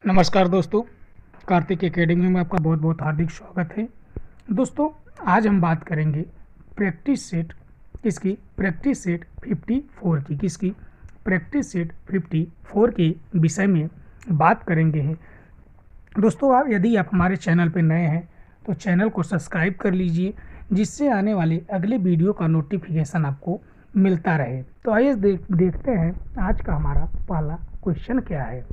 नमस्कार दोस्तों, कार्तिक एकेडमी में आपका बहुत बहुत हार्दिक स्वागत है। दोस्तों, आज हम बात करेंगे प्रैक्टिस सेट 54 की प्रैक्टिस सेट 54 के विषय में बात करेंगे हैं। दोस्तों, आप यदि आप हमारे चैनल पर नए हैं तो चैनल को सब्सक्राइब कर लीजिए, जिससे आने वाले अगले वीडियो का नोटिफिकेशन आपको मिलता रहे। तो आइए देखते हैं आज का हमारा पहला क्वेश्चन क्या है।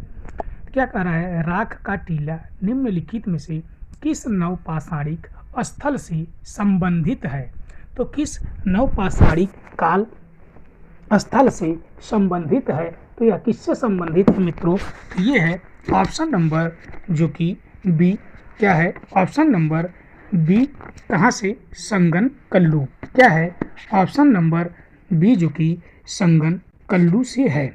क्या कह रहा है, राख का टीला निम्नलिखित में से किस नवपाषाणिक स्थल से संबंधित है? तो किस नवपाषाणिक काल स्थल से संबंधित है? तो यह किससे संबंधित है मित्रों? ये है ऑप्शन नंबर जो कि बी। क्या है ऑप्शन नंबर बी? कहाँ से? संगन कल्लू। क्या है ऑप्शन नंबर बी जो कि संगन कल्लू से है।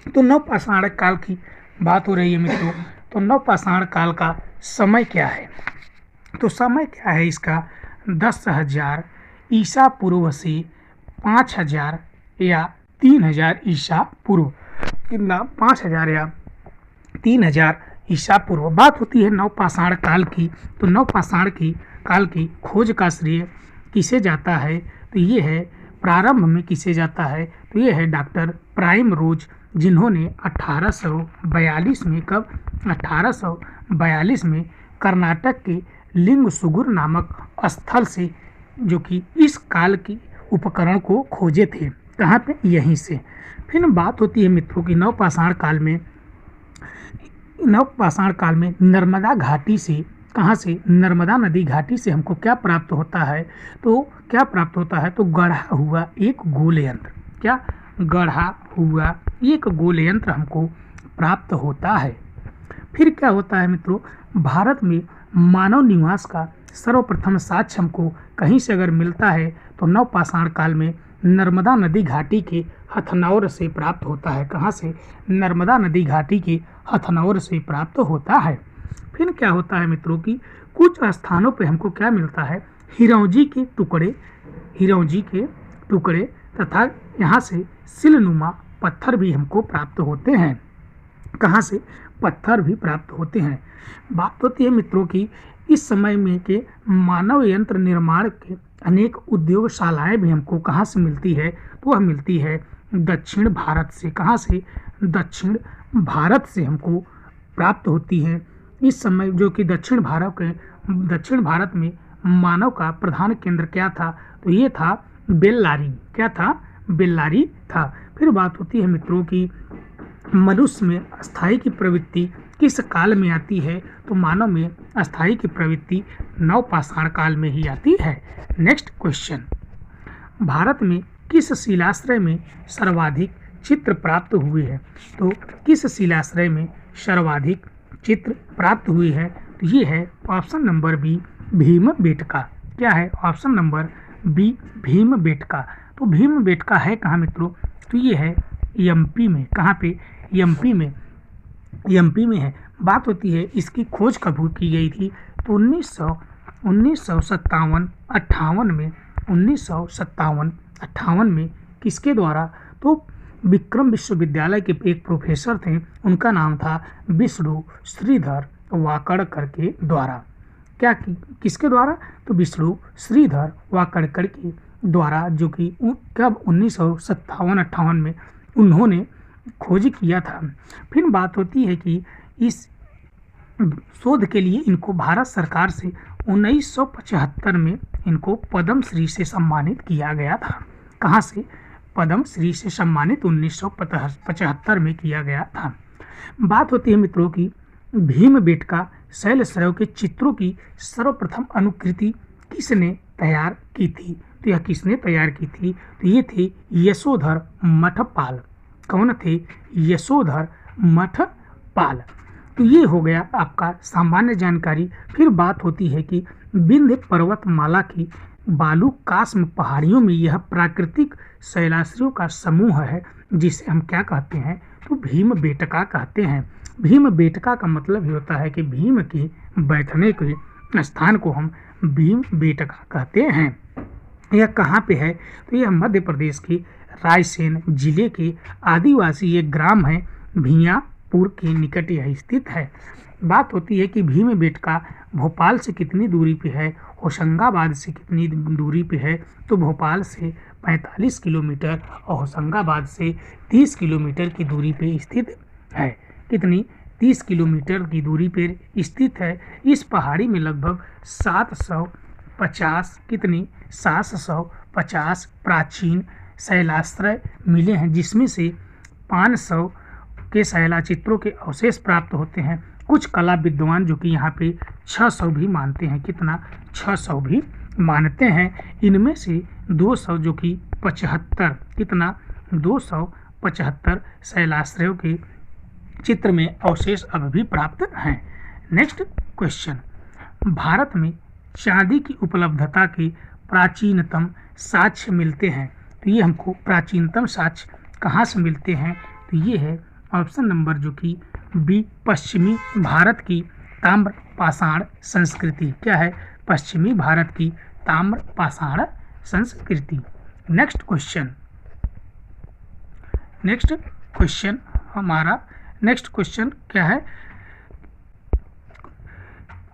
तो नवपाषाण काल की बात हो रही है मित्रों। तो नवपाषाण काल का समय क्या है? तो समय क्या है इसका? 10,000 ईसा पूर्व से 5,000 या 3,000 ईसा पूर्व। कितना? 5,000 या 3,000 ईसा पूर्व। बात होती है नवपाषाण काल की। तो नवपाषाण की काल की खोज का श्रेय किसे जाता है? तो ये है प्रारंभ में किसे जाता है? तो ये है डॉक्टर प्राइम रोज, जिन्होंने 1842 में, कब? 1842 में कर्नाटक के लिंगसुगुर नामक स्थल से, जो कि इस काल की उपकरण को खोजे थे। कहाँ पे? यहीं से। फिर बात होती है मित्रों की नवपाषाण काल में नर्मदा घाटी से, कहाँ से? नर्मदा नदी घाटी से हमको क्या प्राप्त होता है? तो क्या प्राप्त होता है? तो गढ़ा हुआ एक गोल यंत्र। क्या? गढ़ा हुआ एक गोल यंत्र हमको प्राप्त होता है। फिर क्या होता है मित्रों? भारत में मानव निवास का सर्वप्रथम साक्ष्य हमको कहीं से अगर मिलता है तो नवपाषाण काल में नर्मदा नदी घाटी के हथनौर से प्राप्त होता है। कहाँ से? नर्मदा नदी घाटी के हथनौर से प्राप्त होता है। फिर क्या होता है मित्रों की कुछ स्थानों पे हमको क्या मिलता है? हिरौंजी के टुकड़े तथा यहाँ से सिलनुमा पत्थर भी हमको प्राप्त होते हैं। कहाँ से? पत्थर भी प्राप्त होते हैं। बात होती है मित्रों की इस समय में के मानव यंत्र निर्माण के अनेक उद्योगशालाएं भी हमको कहाँ से मिलती है? तो वह मिलती है दक्षिण भारत से। कहाँ से? दक्षिण भारत से हमको प्राप्त होती है। इस समय जो कि दक्षिण भारत में मानव का प्रधान केंद्र क्या था? तो ये था बेल्लारी। क्या था? बेल्लारी था। फिर बात होती है मित्रों की मनुष्य में अस्थाई की प्रवृत्ति किस काल में आती है? तो मानव में अस्थाई की प्रवृत्ति नवपाषाण काल में ही आती है। नेक्स्ट क्वेश्चन, भारत में किस शिलाश्रय में सर्वाधिक चित्र प्राप्त हुए हैं? तो किस शिलाश्रय में सर्वाधिक चित्र प्राप्त हुए हैं? तो ये है ऑप्शन नंबर बी, भीमबेटका। क्या है? Option number B, Bhimbetka. तो भीमबेटका है कहाँ मित्रों? तो ये है एमपी में। कहाँ पे? एमपी में है। बात होती है इसकी खोज कब की गई थी? तो 1957-58 में किसके द्वारा? तो विक्रम विश्वविद्यालय के एक प्रोफेसर थे, उनका नाम था विष्णु श्रीधर वाकड़कर के द्वारा। क्या किसके द्वारा? तो विष्णु श्रीधर वाकड़कर के द्वारा, जो कि कब? 1957-58 में उन्होंने खोज किया था। फिर बात होती है कि इस शोध के लिए इनको भारत सरकार से 1975 में इनको पद्म श्री से सम्मानित किया गया था। कहाँ से? पद्म श्री से सम्मानित 1975 में किया गया था। बात होती है मित्रों की भीमबेटका शैलश्रव के चित्रों की सर्वप्रथम अनुकृति किसने तैयार की थी? तो यह किसने तैयार की थी? तो ये थे यशोधर मठपाल। कौन थे? यशोधर मठपाल। तो ये हो गया आपका सामान्य जानकारी। फिर बात होती है कि विंध्य पर्वतमाला की बालूकाष्म पहाड़ियों में यह प्राकृतिक शैलाश्रयों का समूह है, जिसे हम क्या कहते हैं? तो भीमबेटका कहते हैं। भीमबेटका का मतलब ये होता है कि भीम के बैठने के स्थान को हम भीमबेटका कहते हैं। यह कहाँ पे है? तो यह मध्य प्रदेश के रायसेन जिले के आदिवासी एक ग्राम है भियापुर। गाजीपुर के निकट यह स्थित है। बात होती है कि भीमबेटका भोपाल से कितनी दूरी पे है, होशंगाबाद से कितनी दूरी पे है, तो भोपाल से 45 किलोमीटर और होशंगाबाद से 30 किलोमीटर की दूरी पे स्थित है। कितनी? 30 किलोमीटर की दूरी पर स्थित है। इस पहाड़ी में लगभग 750 प्राचीन शैलाश्रय मिले हैं, जिसमें से 500 के शैलाचित्रों के अवशेष प्राप्त होते हैं। कुछ कला विद्वान जो कि यहाँ पे 600 भी मानते हैं। कितना? 600 भी मानते हैं। इनमें से 200 जो कि 75, कितना? 275 शैलाश्रयों के चित्र में अवशेष अब भी प्राप्त हैं। नेक्स्ट क्वेश्चन, भारत में चांदी की उपलब्धता के प्राचीनतम साक्ष्य मिलते हैं। तो ये हमको प्राचीनतम साक्ष्य कहाँ से मिलते हैं? तो ये है ऑप्शन नंबर जो कि बी, पश्चिमी भारत की ताम्र पाषाण संस्कृति। क्या है? पश्चिमी भारत की ताम्र पाषाण संस्कृति। नेक्स्ट क्वेश्चन क्या है?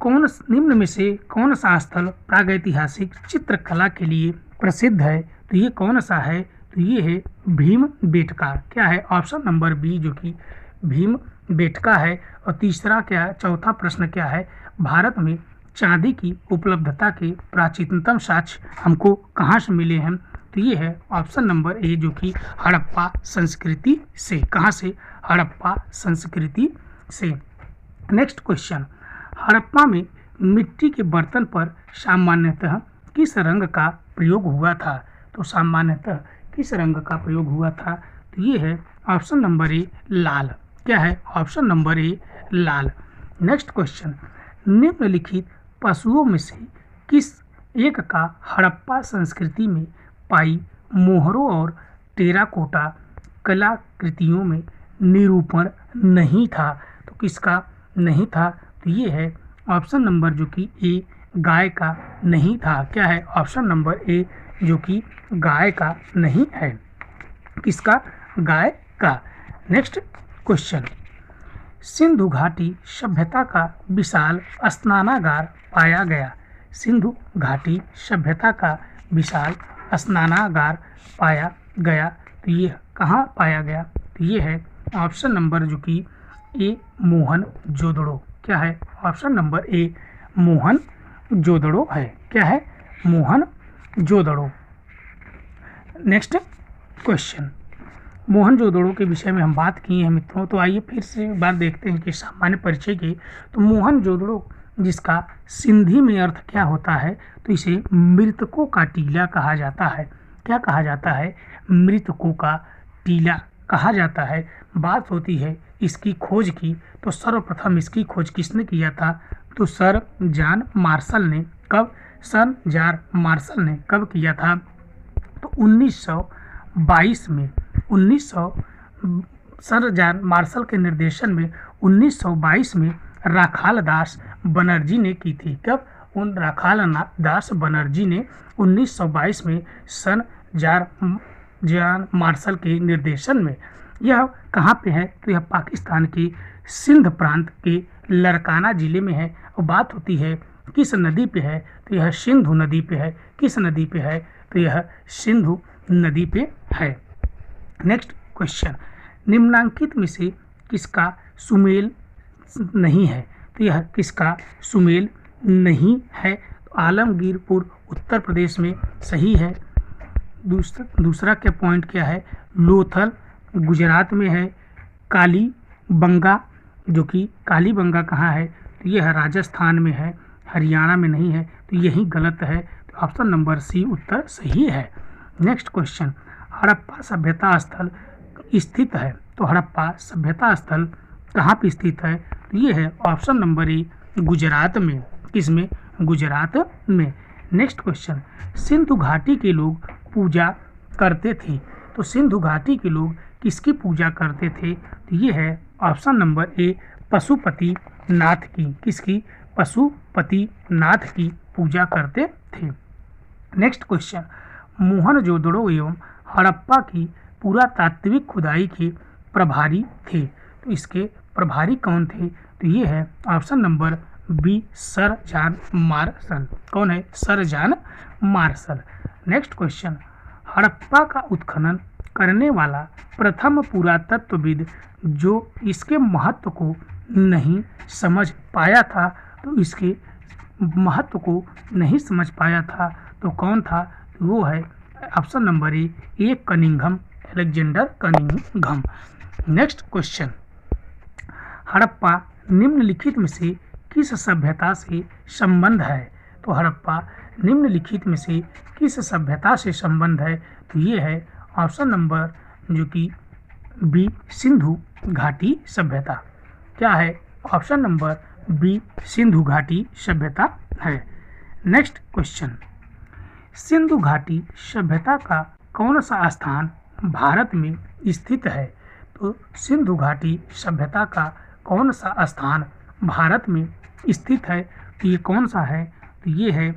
निम्न में से कौन सा स्थल प्रागैतिहासिक चित्रकला के लिए प्रसिद्ध है? तो ये कौन सा है? तो ये है भीमबेटका। क्या है? ऑप्शन नंबर बी जो कि भीमबेटका है। और तीसरा क्या है? चौथा प्रश्न क्या है? भारत में चांदी की उपलब्धता के प्राचीनतम साक्ष्य हमको कहाँ से मिले हैं? तो ये है ऑप्शन नंबर ए जो कि हड़प्पा संस्कृति से। कहाँ से? हड़प्पा संस्कृति से। नेक्स्ट क्वेश्चन, हड़प्पा में मिट्टी के बर्तन पर सामान्यतः किस रंग का प्रयोग हुआ था? तो सामान्यतः किस रंग का प्रयोग हुआ था? तो ये है ऑप्शन नंबर ए, लाल। क्या है? Option number A, Lal. Next question, निम्नलिखित पशुओं में से किस एक का हड़प्पा संस्कृति में पाई मोहरों और टेराकोटा कलाकृतियों में निरूपण नहीं था? तो किसका नहीं था? तो ये है ऑप्शन नंबर जो कि ए, गाय का नहीं था। क्या है? ऑप्शन नंबर ए जो कि गाय का नहीं है। किसका? गाय का। नेक्स्ट क्वेश्चन, सिंधु घाटी सभ्यता का विशाल स्नानागार पाया गया। सिंधु घाटी सभ्यता का विशाल स्नानागार पाया गया। तो ये कहाँ पाया गया? तो ये है ऑप्शन नंबर जो कि ए, मोहनजोदड़ो। क्या है? ऑप्शन नंबर ए, मोहनजोदड़ो है। क्या है? मोहनजोदड़ो। नेक्स्ट क्वेश्चन, मोहनजोदड़ो के विषय में हम बात किए हैं मित्रों, तो आइए फिर से बात देखते हैं कि सामान्य परिचय की। तो मोहनजोदड़ो जिसका सिंधी में अर्थ क्या होता है? तो इसे मृतकों का टीला कहा जाता है। क्या कहा जाता है? मृतकों का टीला कहा जाता है। बात होती है इसकी खोज की, तो सर्वप्रथम इसकी खोज किसने किया था? तो सर जॉन मार्शल ने। कब? सर जॉन मार्शल ने कब किया था? तो 1922 में। सर जॉन मार्शल के निर्देशन में 1922 में राखाल दास बनर्जी ने की थी। कब? उन राखाल दास बनर्जी ने 1922 में सर जॉन मार्शल के निर्देशन में। यह कहाँ पे है? तो यह पाकिस्तान के सिंध प्रांत के लरकाना जिले में है। और बात होती है किस नदी पे है? तो यह सिंधु नदी पे है। किस नदी पे है? तो यह सिंधु नदी पे है। नेक्स्ट क्वेश्चन, निम्नांकित में से किसका सुमेल नहीं है? तो यह किसका सुमेल नहीं है? तो आलमगीरपुर उत्तर प्रदेश में सही है। दूसरा क्या पॉइंट क्या है? लोथल गुजरात में है। कालीबंगा जो कि कालीबंगा कहाँ है? तो यह राजस्थान में है, हरियाणा में नहीं है। तो यही गलत है। तो ऑप्शन नंबर सी उत्तर सही है। नेक्स्ट क्वेश्चन, हड़प्पा सभ्यता स्थल स्थित है। तो हड़प्पा सभ्यता स्थल कहाँ पे स्थित है? तो ये है ऑप्शन नंबर ए, गुजरात में। किसमें? गुजरात में। नेक्स्ट क्वेश्चन, सिंधु घाटी के लोग पूजा करते थे। तो सिंधु घाटी के लोग किसकी पूजा करते थे? तो ये है option number A, Pashupati Nath की। किसकी? पशुपति नाथ की पूजा करते थे। नेक्स्ट क्वेश्चन, मोहनजोदड़ो एवं हड़प्पा की पुरातात्विक खुदाई के प्रभारी थे। तो इसके प्रभारी कौन थे? तो ये है option number B sir John Marshall. कौन है? Sir John Marshall. Next question, Harappa का उत्खनन करने वाला प्रथम पुरातत्वविद जो इसके महत्व को नहीं समझ पाया था, तो इसके महत्व को नहीं समझ पाया था तो कौन था? तो वो है option number A Cunningham, Alexander Cunningham. Next question, Harappa निम्नलिखित में से किस सभ्यता से संबंध है? तो हड़प्पा निम्नलिखित में से किस सभ्यता से संबंध है? तो ये है ऑप्शन नंबर जो कि बी सिंधु घाटी सभ्यता। क्या है? ऑप्शन नंबर बी सिंधु घाटी सभ्यता है। नेक्स्ट क्वेश्चन, सिंधु घाटी सभ्यता का कौन सा स्थान भारत में स्थित है? तो सिंधु घाटी सभ्यता का कौन सा स्थान भारत में स्थित है? तो ये कौन सा है? तो ये है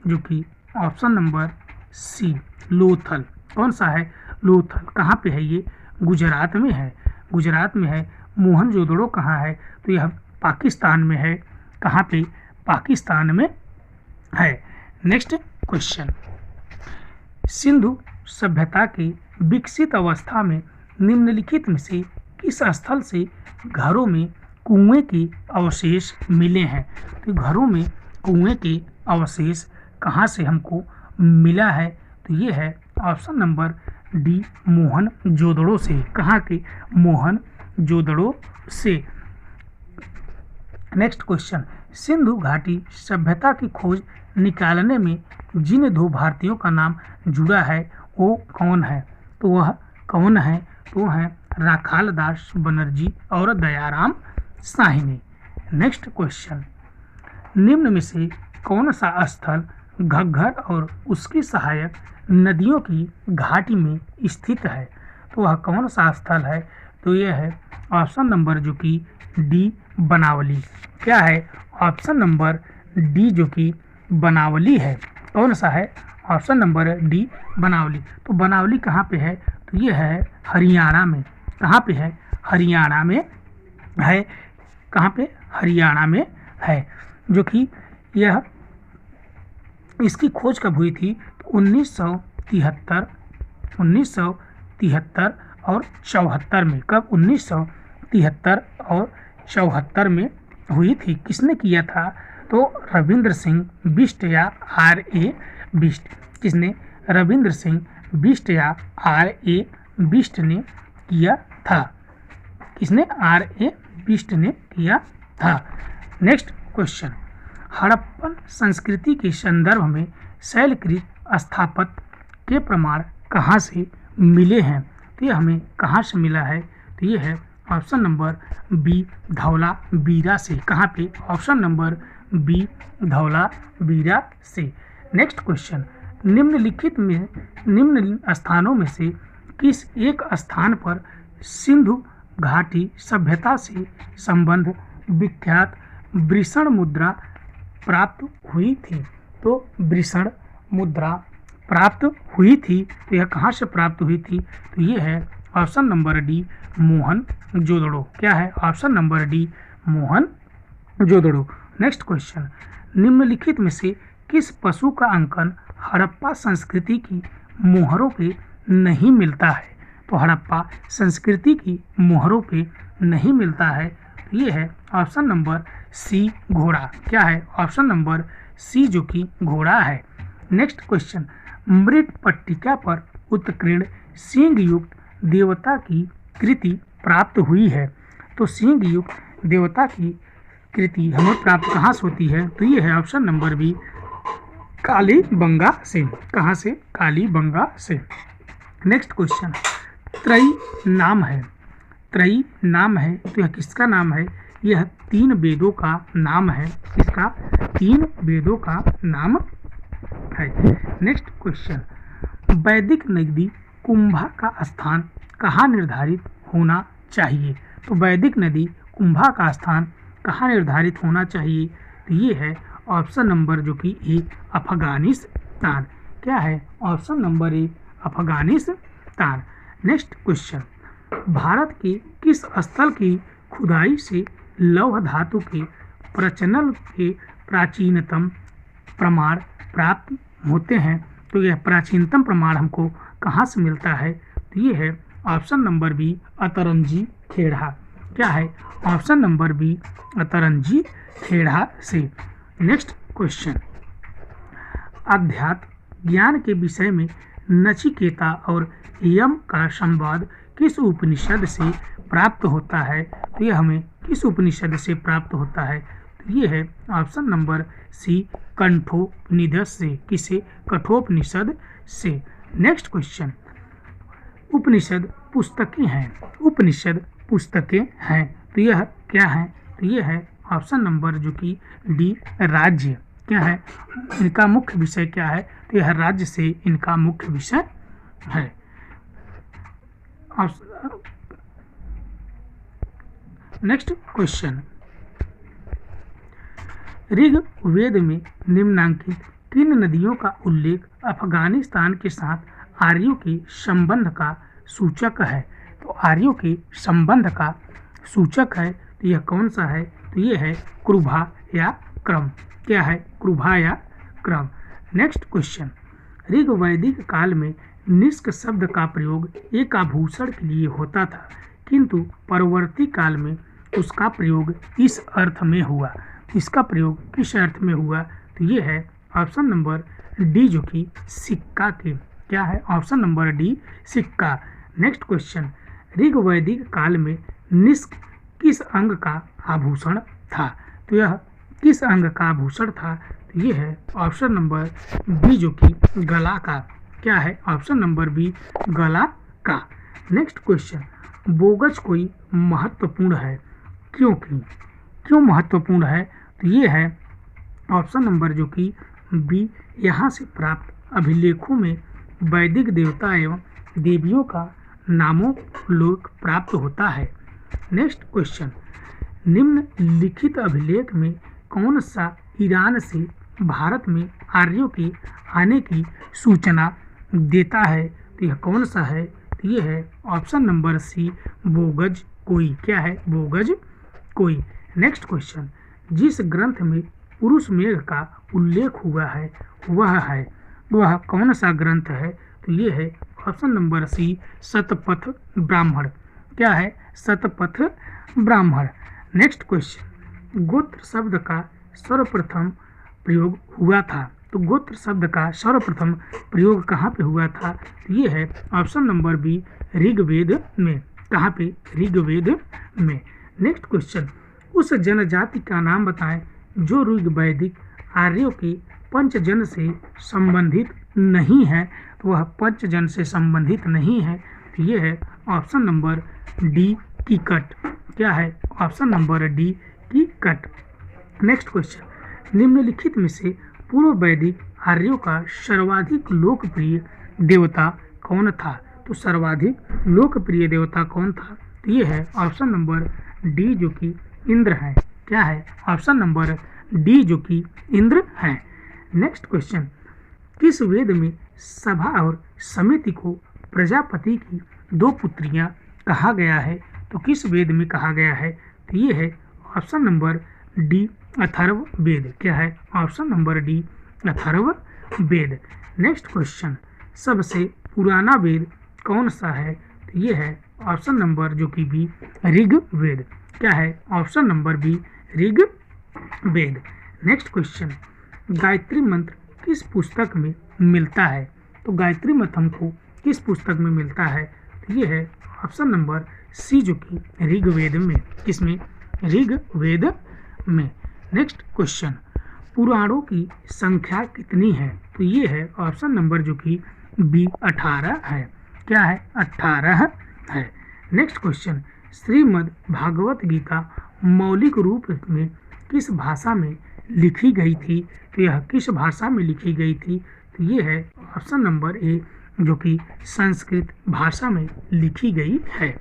जो कि ऑप्शन नंबर सी लोथल। कौन सा है? लोथल। कहाँ पे है ये? गुजरात में है। गुजरात में है। मोहनजोदड़ो कहाँ है? तो यह पाकिस्तान में है। कहाँ पे? पाकिस्तान में है। नेक्स्ट क्वेश्चन, सिंधु सभ्यता की विकसित अवस्था में निम्नलिखित में से किस स्थल से घरों में कुएं के अवशेष मिले हैं? तो घरों में कुएं के अवशेष कहाँ से हमको मिला है? तो ये है ऑप्शन नंबर डी मोहनजोदड़ो से। कहाँ के? मोहनजोदड़ो से। नेक्स्ट क्वेश्चन, सिंधु घाटी सभ्यता की खोज निकालने में जिन दो भारतीयों का नाम जुड़ा है वो कौन है? तो वह कौन है? तो है राखाल दास बनर्जी और दयाराम साहनी। नेक्स्ट क्वेश्चन, निम्न में से कौन सा स्थल घग्गर और उसकी सहायक नदियों की घाटी में स्थित है? तो वह कौन सा स्थल है? तो यह है ऑप्शन नंबर जो कि डी बनावली। क्या है? ऑप्शन नंबर डी जो कि बनावली है। कौन सा है? Option number D Banawali. तो बनावली कहाँ पे है? तो ये है हरियाणा में। कहाँ पे है? हरियाणा में है। कहाँ पे? हरियाणा में है। जो कि यह इसकी खोज कब हुई थी? तो 1973 और 74 में। कब? 1973 और 74 में हुई थी। किसने किया था? तो रविंद्र सिंह बिष्ट या R.A. बिष्ट। किसने? रविंद्र सिंह बिष्ट या R.A. बिष्ट ने किया था। किसने? R.A. बिष्ट ने किया था। नेक्स्ट क्वेश्चन, हड़प्पन संस्कृति के संदर्भ में शैलकृत स्थापत्य के प्रमाण कहाँ से मिले हैं? तो ये हमें कहाँ से मिला है? तो ये है ऑप्शन नंबर बी धौलावीरा से। कहाँ पे? ऑप्शन नंबर बी धौलावीरा से। नेक्स्ट क्वेश्चन, निम्न स्थानों में से किस एक स्थान पर सिंधु घाटी सभ्यता से संबंध विख्यात वृषण मुद्रा प्राप्त हुई थी? तो वृषण मुद्रा प्राप्त हुई थी। तो यह कहाँ से प्राप्त हुई थी? तो ये है ऑप्शन नंबर डी मोहनजोदड़ो। क्या है? Option number D Mohenjodaro. Next question, निम्नलिखित में से किस पशु का अंकन हड़प्पा संस्कृति की मोहरों पे नहीं मिलता है? तो हड़प्पा संस्कृति की मोहरों पे नहीं मिलता है। तो ये है ऑप्शन नंबर सी घोड़ा। क्या है? ऑप्शन नंबर सी जो कि घोड़ा है। नेक्स्ट क्वेश्चन, मृत पट्टिका पर उत्कीर्ण सींग युक्त देवता की कृति प्राप्त हुई है। तो सींग युक्त देवता की कृति हमें प्राप्त कहाँ से होती है? तो ये है ऑप्शन नंबर बी कालीबंगा से। कहाँ से? कालीबंगा से। नेक्स्ट क्वेश्चन, त्रयी नाम है। त्रयी नाम है तो यह किसका नाम है? यह 3 वेदों का नाम है। किसका? 3 वेदों का नाम है। नेक्स्ट क्वेश्चन, वैदिक नदी कुंभा का स्थान कहाँ निर्धारित होना चाहिए? तो वैदिक नदी कुंभा का स्थान कहाँ निर्धारित होना चाहिए? तो ये है ऑप्शन नंबर जो कि ए अफगानिस्तान। क्या है? Option number A Afghanistan. Next question, Bharat के किस स्थल की खुदाई से लौह धातु के प्रचलन के प्राचीनतम प्रमाण प्राप्त होते हैं। तो यह प्राचीनतम प्रमाण हमको कहाँ से मिलता है? तो ये है option number B, Atranji Kheda. क्या है? Option number B, Atranji Kheda से। नेक्स्ट क्वेश्चन, अध्यात्म ज्ञान के विषय में नचिकेता और यम का संवाद किस उपनिषद से प्राप्त होता है? तो यह हमें किस उपनिषद से प्राप्त होता है? तो ये है ऑप्शन नंबर सी, कंठोपनिषद से। किसे? कठोपनिषद से। नेक्स्ट क्वेश्चन, उपनिषद पुस्तकें हैं, उपनिषद पुस्तकें हैं, तो यह क्या है? तो यह है ऑप्शन नंबर जो कि डी, राज्य। क्या है? इनका मुख्य विषय क्या है? तो यह राज्य से इनका मुख्य विषय है। नेक्स्ट क्वेश्चन, ऋग्वेद में निम्नलिखित किन नदियों का उल्लेख अफगानिस्तान के साथ आर्यों के संबंध का सूचक है? तो आर्यों के संबंध का सूचक है, तो यह कौन सा है? तो यह है कृभा या क्रम। क्या है? कृभा या क्रम। नेक्स्ट क्वेश्चन, ऋग्वैदिक काल में निष्क शब्द का प्रयोग एक आभूषण के लिए होता था, किंतु परवर्ती काल में उसका प्रयोग इस अर्थ में हुआ। इसका प्रयोग किस अर्थ में हुआ? तो ये है ऑप्शन नंबर डी जो कि सिक्का के। क्या है? ऑप्शन नंबर डी, सिक्का। नेक्स्ट क्वेश्चन, ऋग्वैदिक काल में निष्क किस अंग का आभूषण था? तो यह किस अंग का आभूषण था? तो ये है ऑप्शन नंबर बी जो कि गला का। क्या है? ऑप्शन नंबर बी, गला का। नेक्स्ट क्वेश्चन, बोगज कोई महत्वपूर्ण है, क्योंकि क्यों महत्वपूर्ण है? तो ये है ऑप्शन नंबर जो कि बी, यहाँ से प्राप्त अभिलेखों में वैदिक देवता एवं देवियों का नामों लोक प्राप्त होता है। नेक्स्ट क्वेश्चन, निम्नलिखित अभिलेख में कौन सा ईरान से भारत में आर्यों के आने की सूचना देता है? तो यह कौन सा है? तो ये है ऑप्शन नंबर सी, बोगज कोई। क्या है? बोगज कोई। नेक्स्ट क्वेश्चन, जिस ग्रंथ में पुरुष मेघ का उल्लेख हुआ है वह कौन सा ग्रंथ है? तो ये है ऑप्शन नंबर सी, शतपथ ब्राह्मण। क्या है? शतपथ ब्राह्मण। नेक्स्ट क्वेश्चन, गोत्र शब्द का सर्वप्रथम प्रयोग हुआ था। तो गोत्र शब्द का सर्वप्रथम प्रयोग कहाँ पे हुआ था? तो ये है ऑप्शन नंबर बी, ऋग्वेद में। कहाँ पे? ऋग्वेद में। नेक्स्ट क्वेश्चन, उस जनजाति का नाम बताएं जो ऋग्वैदिक आर्यों के पंचजन से संबंधित नहीं है। तो वह पंचजन से संबंधित नहीं है, तो ये है ऑप्शन नंबर डी, कीकट। क्या है? Option number D, Kikat. Next question, निम्नलिखित में से पूर्व वैदिक आर्यों का सर्वाधिक लोकप्रिय देवता कौन था? तो सर्वाधिक लोकप्रिय देवता कौन था? तो ये है ऑप्शन नंबर डी जो कि इंद्र है। क्या है? ऑप्शन नंबर डी जो कि इंद्र है। नेक्स्ट क्वेश्चन, किस वेद में सभा और समिति को प्रजापति की दो पुत्रियां कहा गया है? तो किस वेद में कहा गया है? तो ये है option number D, Atharva Veda. क्या है? Option number D, Atharva Veda. Next question, सबसे पुराना वेद कौन सा है? तो ये है ऑप्शन नंबर जो कि बी, ऋग्वेद। क्या है? Option number B, Rigveda. Next question, Gayatri Mantra किस पुस्तक में मिलता है? तो गायत्री मंत्र हमको किस पुस्तक में मिलता है? तो ये है ऑप्शन नंबर सी जो कि ऋग्वेद में। किसमें? ऋग्वेद में। नेक्स्ट क्वेश्चन, पुराणों की संख्या कितनी है? तो ये है ऑप्शन नंबर जो कि बी, 18 है। क्या है? 18 है। नेक्स्ट क्वेश्चन, श्रीमद् भागवत गीता मौलिक रूप में किस भाषा में लिखी गई थी? तो यह किस भाषा में लिखी गई थी? तो ये है ऑप्शन नंबर ए जो कि संस्कृत भाषा में लिखी गई है।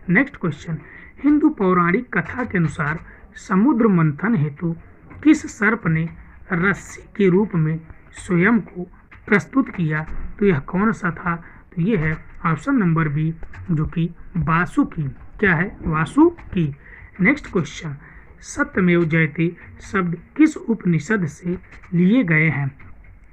नेक्स्ट क्वेश्चन, हिंदू पौराणिक कथा के अनुसार समुद्र मंथन हेतु किस सर्प ने रस्सी के रूप में स्वयं को प्रस्तुत किया? तो यह कौन सा था? तो ये है ऑप्शन नंबर बी जो कि वासुकी। क्या है? वासुकी। नेक्स्ट क्वेश्चन, सत्यमेव जयते शब्द किस उपनिषद से लिए गए हैं?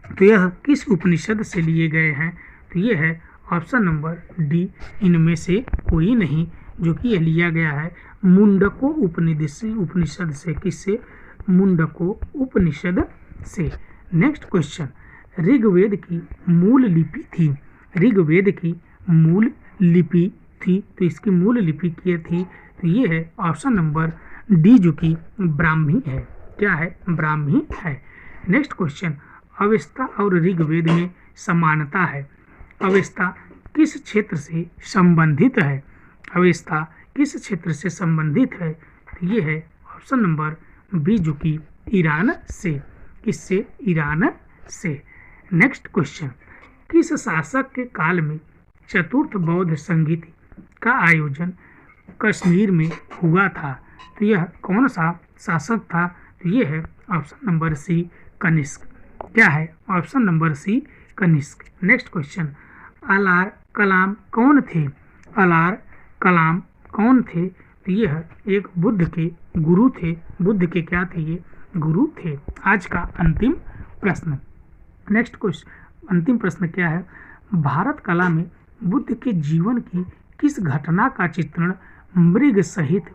तो यह किस उपनिषद से लिए गए हैं? तो ये है ऑप्शन नंबर डी, इनमें से कोई नहीं, जो कि यह लिया गया है मुंडको उपनिषद से। किससे? मुंडको उपनिषद से। नेक्स्ट क्वेश्चन, ऋग्वेद की मूल लिपि थी। ऋग्वेद की मूल लिपि थी, तो इसकी मूल लिपि क्या थी? तो ये है ऑप्शन नंबर डी, जो कि ब्राह्मी है। क्या है? ब्राह्मी है। नेक्स्ट क्वेश्चन, अवेस्ता और ऋग्वेद में समानता है। अवेस्ता किस क्षेत्र से संबंधित है? अवेस्ता किस क्षेत्र से संबंधित है? तो ये है ऑप्शन नंबर बी, जो कि ईरान से। किससे? ईरान से। नेक्स्ट क्वेश्चन, किस शासक के काल में चतुर्थ बौद्ध संगीत का आयोजन कश्मीर में हुआ था? तो यह कौन सा शासक था? तो ये है ऑप्शन नंबर सी, कनिष्क। क्या है? Option number C, Kanishka. Next question, अलार कलाम कौन थे? अलार कलाम कौन थे? तो यह एक बुद्ध के गुरु थे। बुद्ध के क्या थे? ये गुरु थे। आज का अंतिम प्रश्न। नेक्स्ट क्वेश्चन, अंतिम प्रश्न क्या है? भारत कला में बुद्ध के जीवन की किस घटना का चित्रण मृग सहित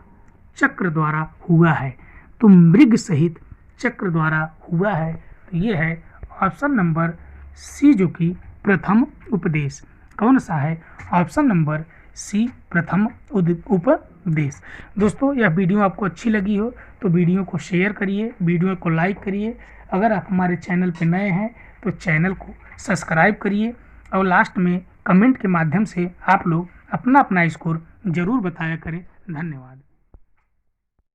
चक्र द्वारा हुआ है? तो मृग सहित चक्र द्वारा हुआ है। तो ये है ऑप्शन नंबर सी, जो कि प्रथम उपदेश। कौन सा है? ऑप्शन नंबर सी, प्रथम उपदेश। दोस्तों, यह वीडियो आपको अच्छी लगी हो तो वीडियो को शेयर करिए, वीडियो को लाइक करिए। अगर आप हमारे चैनल पर नए हैं तो चैनल को सब्सक्राइब करिए, और लास्ट में कमेंट के माध्यम से आप लोग अपना स्कोर ज़रूर बताया करें। धन्यवाद।